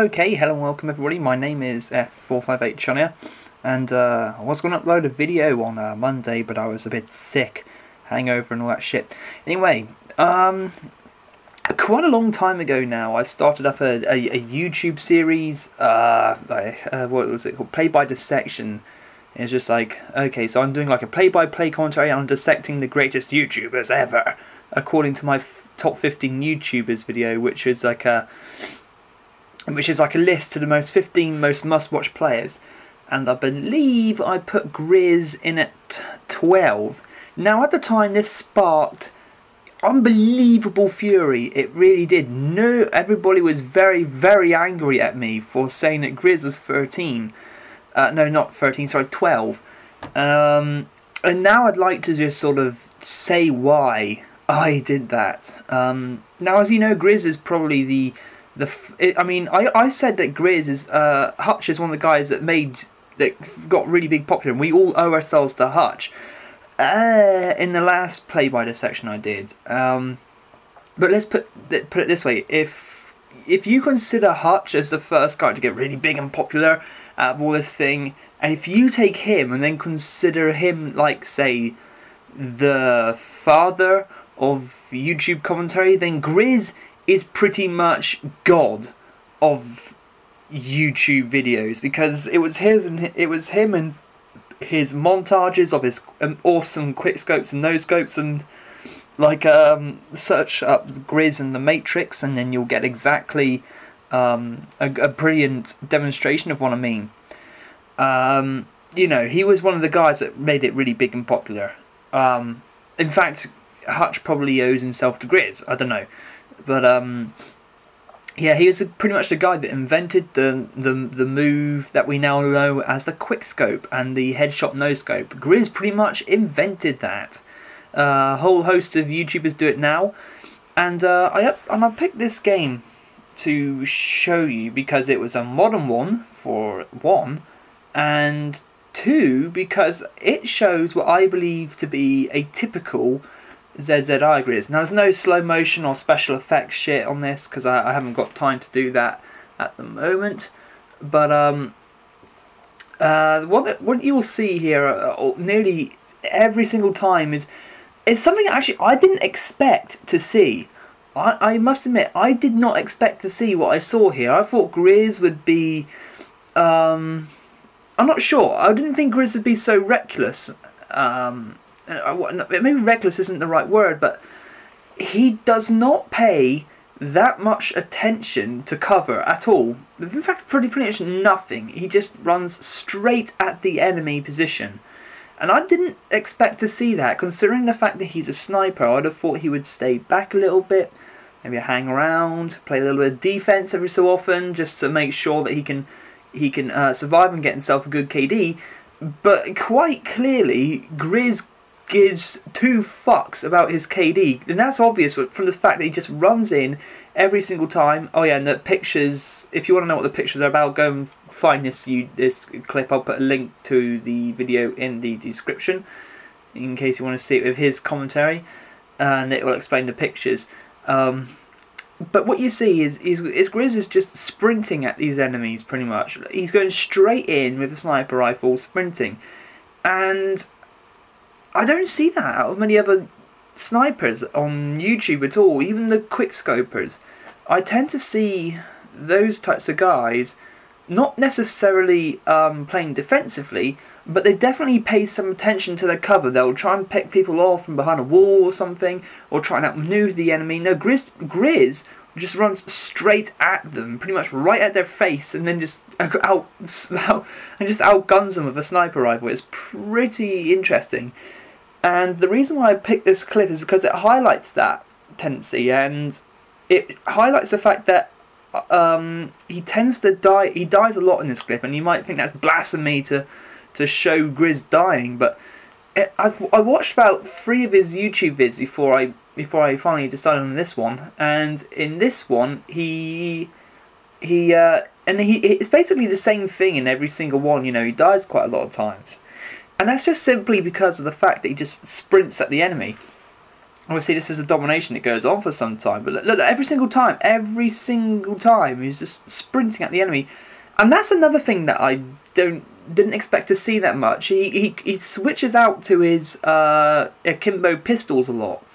Okay, hello and welcome everybody. My name is F458 Chania, and I was going to upload a video on Monday, but I was a bit sick, hangover and all that shit. Anyway, quite a long time ago now, I started up a YouTube series, what was it called? Play by Dissection. It's just like, okay, so I'm doing like a play-by-play commentary on dissecting the greatest YouTubers ever, according to my top 15 YouTubers video, which is like a list to the 15 most must-watch players, and I believe I put Grizz in at 12. Now, at the time, this sparked unbelievable fury. It really did. No, everybody was very, very angry at me for saying that Grizz was 13. No, not 13. Sorry, 12. And now I'd like to just sort of say why I did that. Now, as you know, Grizz is probably I said that Grizz is Hutch is one of the guys that got really big popular, and we all owe ourselves to Hutch. In the last play by Dissection I did, but let's put it this way: if you consider Hutch as the first guy to get really big and popular out of all this thing, and if you take him and then consider him like, say, the father of YouTube commentary, then Grizz is pretty much God of YouTube videos, because it was him and his montages of his awesome quick scopes and no scopes, and like search up Grizz and the Matrix, and then you'll get exactly a brilliant demonstration of what I mean. You know, he was one of the guys that made it really big and popular. In fact, Hutch probably owes himself to Grizz. I don't know. But yeah, he was pretty much the guy that invented the move that we now know as the quick scope and the headshot no scope. Grizz pretty much invented that. A whole host of YouTubers do it now, and I picked this game to show you because it was a modern one, for one, and two, because it shows what I believe to be a typical zzirGrizz. Now, there's no slow motion or special effects shit on this because I haven't got time to do that at the moment. But what you will see here nearly every single time is something actually I didn't expect to see. I must admit, I did not expect to see what I saw here. I thought Grizz would be I'm not sure. I didn't think Grizz would be so reckless. Maybe reckless isn't the right word, but he does not pay that much attention to cover at all. In fact, pretty much nothing. He just runs straight at the enemy position. And I didn't expect to see that, considering the fact that he's a sniper. I'd have thought he would stay back a little bit, maybe hang around, play a little bit of defense every so often, just to make sure that he can survive and get himself a good KD. But quite clearly, Grizz gives two fucks about his KD, and that's obvious from the fact that he just runs in every single time. Oh yeah, and the pictures, if you want to know what the pictures are about, go and find this clip. I'll put a link to the video in the description in case you want to see it with his commentary, and it will explain the pictures. But what you see is Grizz is just sprinting at these enemies pretty much. He's going straight in with a sniper rifle, sprinting, and I don't see that out of many other snipers on YouTube at all, even the quickscopers. I tend to see those types of guys not necessarily playing defensively, but they definitely pay some attention to their cover. They'll try and pick people off from behind a wall or something, or try and outmaneuver the enemy. No, Grizz just runs straight at them, pretty much right at their face, and then just outguns them with a sniper rifle. It's pretty interesting. And the reason why I picked this clip is because it highlights that tendency, and it highlights the fact that he tends to die. He dies a lot in this clip, and you might think that's blasphemy to show Grizz dying, but I watched about 3 of his YouTube vids before I finally decided on this one. And in this one, it's basically the same thing in every single one. You know, he dies quite a lot of times. And that's just simply because of the fact that he just sprints at the enemy. Obviously, this is a domination that goes on for some time, but look, every single time, he's just sprinting at the enemy, and that's another thing that I didn't expect to see that much. He switches out to his akimbo pistols a lot.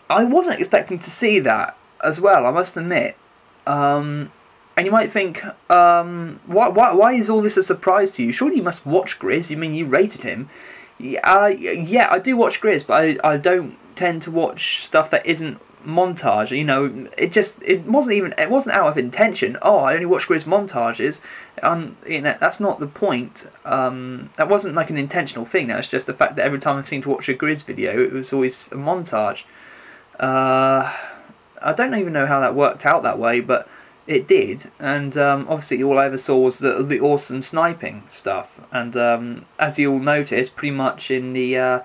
I wasn't expecting to see that as well, I must admit. And you might think, why is all this a surprise to you? Surely you must watch Grizz. You mean you rated him? Yeah, I do watch Grizz, but I don't tend to watch stuff that isn't montage. You know, it wasn't out of intention. Oh, I only watch Grizz montages. You know, that's not the point. That wasn't like an intentional thing. That was just the fact that every time I seemed to watch a Grizz video, it was always a montage. I don't even know how that worked out that way, but it did. And obviously all I ever saw was the awesome sniping stuff. And as you all noticed, pretty much in the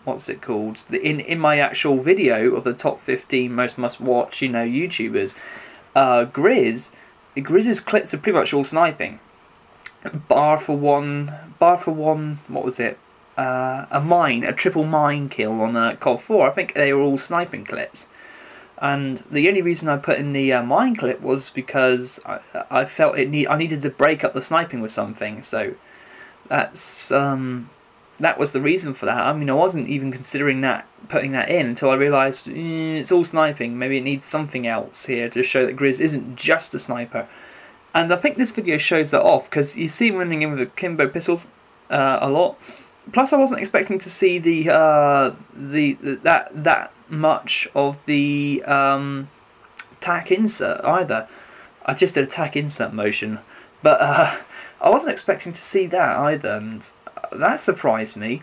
what's it called, in my actual video of the top 15 most must-watch, you know, YouTubers, Grizz's clips are pretty much all sniping, bar for one, what was it, a triple mine kill on COD 4. I think they were all sniping clips. And the only reason I put in the mine clip was because I felt I needed to break up the sniping with something. So that's that was the reason for that. I mean, I wasn't even considering putting that in until I realised it's all sniping. Maybe it needs something else here to show that Grizz isn't just a sniper. And I think this video shows that off, because you see him running in with the akimbo pistols a lot. Plus, I wasn't expecting to see that much of the tack insert either. I just did a tack insert motion, but I wasn't expecting to see that either, and that surprised me.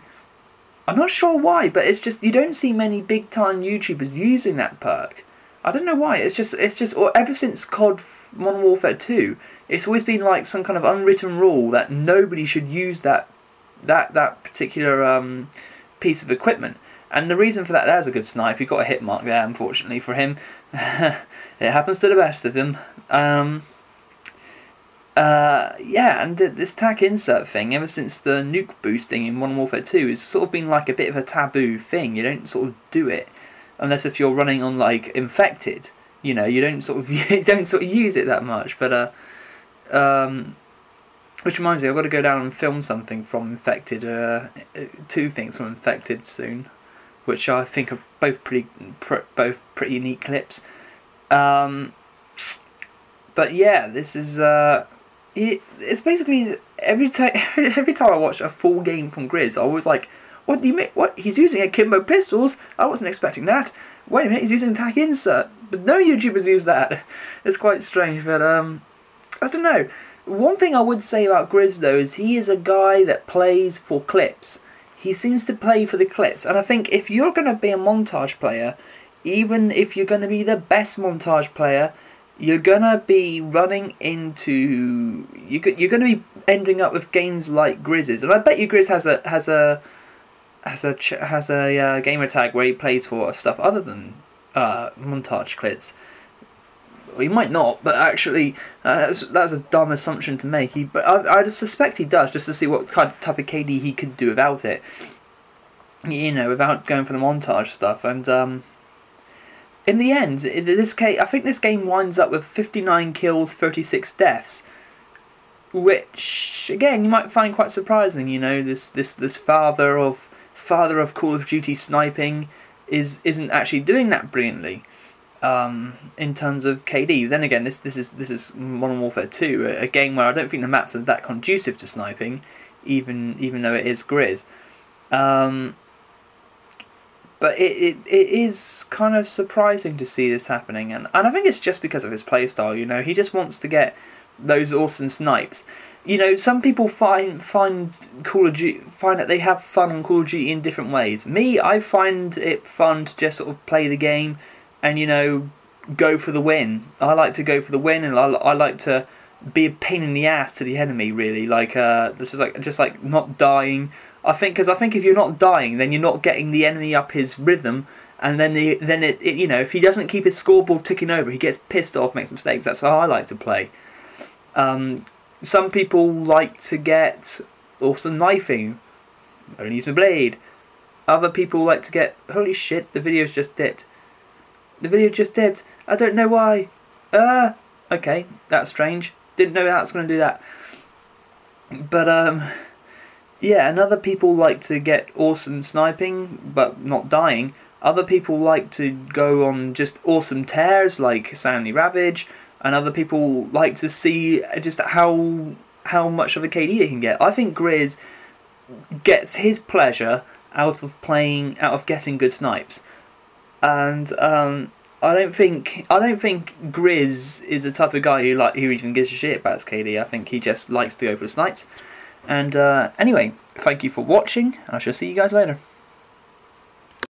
I'm not sure why, but it's just you don't see many big time YouTubers using that perk. I don't know why. It's just ever since COD Modern Warfare 2, it's always been like some kind of unwritten rule that nobody should use that particular piece of equipment. And the reason for that is a good snipe. He got a hit mark there, unfortunately for him. It happens to the best of them. Yeah, and this tack insert thing, ever since the nuke boosting in Modern Warfare 2, has sort of been like a bit of a taboo thing. You don't sort of do it unless if you're running on like infected. You know, you don't sort of use it that much. But which reminds me, I've got to go down and film something from Infected, 2 things from Infected soon, which I think are both pretty unique clips. But yeah, this is it's basically every time I watch a full game from Grizz, I was like, what do you mean? What, he's using akimbo pistols? I wasn't expecting that. Wait a minute, he's using tack insert, but no YouTubers use that. It's quite strange, but I don't know. One thing I would say about Grizz though is he is a guy that plays for clips. He seems to play for the clips, and I think if you're going to be a montage player, even if you're going to be the best montage player, you're going to be running into you're going to be ending up with games like Grizz's. And I bet you Grizz has a gamer tag where he plays for stuff other than montage clips. Well, he might not, but actually that's a dumb assumption to make. But I suspect he does, just to see what kind of type of KD he could do without it. You know, without going for the montage stuff. And in the end, I think this game winds up with 59 kills, 36 deaths, which again you might find quite surprising. You know, this father of Call of Duty sniping isn't actually doing that brilliantly. In terms of KD. Then again, this is Modern Warfare 2, a game where I don't think the maps are that conducive to sniping, even though it is Grizz. But it is kind of surprising to see this happening, and I think it's just because of his playstyle. You know, he just wants to get those awesome snipes. You know, some people find Call of Duty, find that they have fun on Call of Duty in different ways. Me, I find it fun to just sort of play the game and, you know, go for the win. I like to go for the win, and I like to be a pain in the ass to the enemy, really. Like just like not dying. I think if you're not dying, then you're not getting the enemy up his rhythm, and then it you know, if he doesn't keep his scoreboard ticking over, he gets pissed off, makes mistakes. That's how I like to play. Some people like to get awesome knifing. Only use my blade. Other people like to get... Holy shit, the video's just dipped. The video just dipped. I don't know why. Okay, that's strange. Didn't know that's going to do that. But, yeah, and other people like to get awesome sniping, but not dying. Other people like to go on just awesome tears, like Sandy Ravage. And other people like to see just how much of a KD they can get. I think zzirGrizz gets his pleasure out of getting good snipes, and I don't think zzirGrizz is the type of guy who even gives a shit about his KD. I think he just likes to go for the snipes. And anyway, thank you for watching. I shall see you guys later.